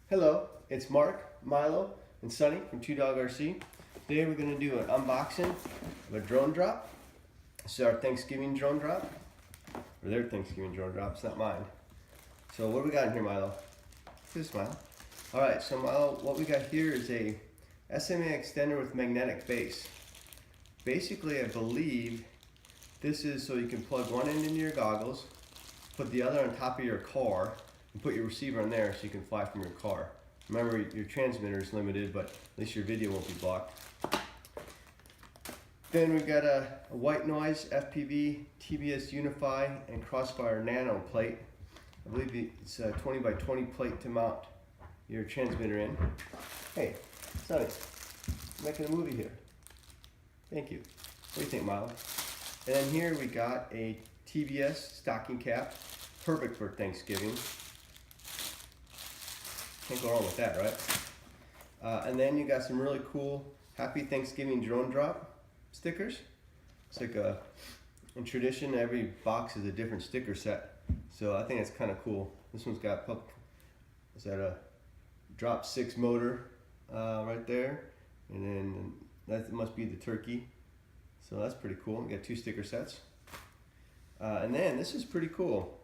Hello, it's Mark, Milo, and Sunny from 2Dog RC. Today we're going to do an unboxing of a drone drop. This is our Thanksgiving drone drop, or their Thanksgiving drone drop, it's not mine. So what do we got in here, Milo? This Milo. Alright, so Milo, what we got here is a SMA extender with magnetic base. Basically, I believe this is so you can plug one end into your goggles, put the other on top of your car, and put your receiver on there so you can fly from your car. Remember, your transmitter is limited, but at least your video won't be blocked. Then we've got a white noise FPV TBS Unify and Crossfire Nano plate. I believe it's a 20 by 20 plate to mount your transmitter in. Hey, Sonny, I'm making a movie here. Thank you. What do you think, Milo? And then here we got a TBS stocking cap, perfect for Thanksgiving. Can't go wrong with that, right? And then you got some really cool Happy Thanksgiving drone drop stickers. It's like in tradition, every box is a different sticker set. So I think it's kind of cool. This one's got is that a drop 6 motor right there, and then that must be the turkey. So that's pretty cool. We got 2 sticker sets. And then this is pretty cool.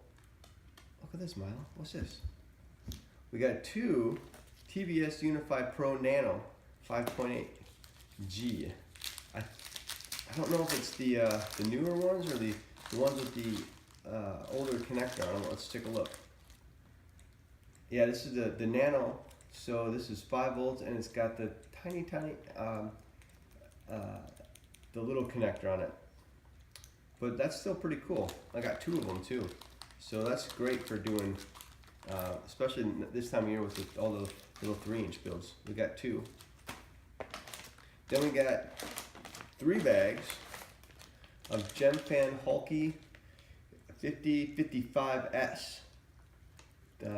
Look at this, Milo. What's this? We got 2 TBS Unify Pro Nano 5.8 G. I don't know if it's the newer ones or the ones with the older connector on them. Let's take a look. Yeah, this is the Nano. So this is 5 volts and it's got the tiny the little connector on it. But that's still pretty cool. I got 2 of them too. So that's great for doing especially this time of year with all the little 3-inch builds. We got 2. Then we got 3 bags of GemFan Hulky 5055S.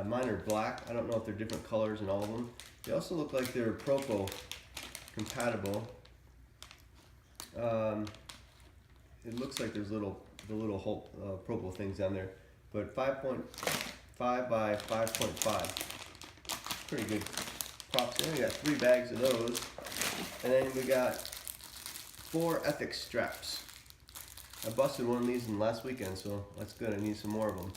Mine are black. I don't know if they're different colors in all of them. They also look like they're Propo compatible. It looks like there's the little Propo things down there, but 5.5 by 5.5. Pretty good props there. We got 3 bags of those, and then we got 4 Ethics straps. I busted one of these in last weekend, so that's good. I need some more of them.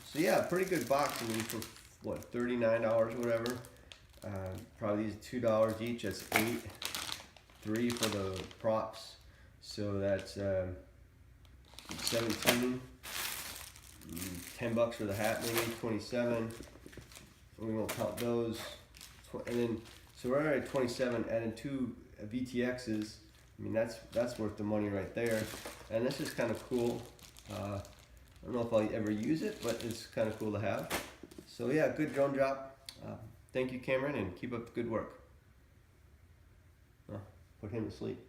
So yeah, pretty good box. I mean, for what, $39 or whatever. Probably these $2 each. That's 8. 3 for the props. So that's 17. $10 for the hat, maybe 27. We won't count those. And then, so we're already at 27. Adding 2 VTXs. I mean, that's worth the money right there. And this is kind of cool. I don't know if I'll ever use it, but it's kind of cool to have. So yeah, good drone drop. Thank you, Cameron, and keep up the good work. Put him to sleep.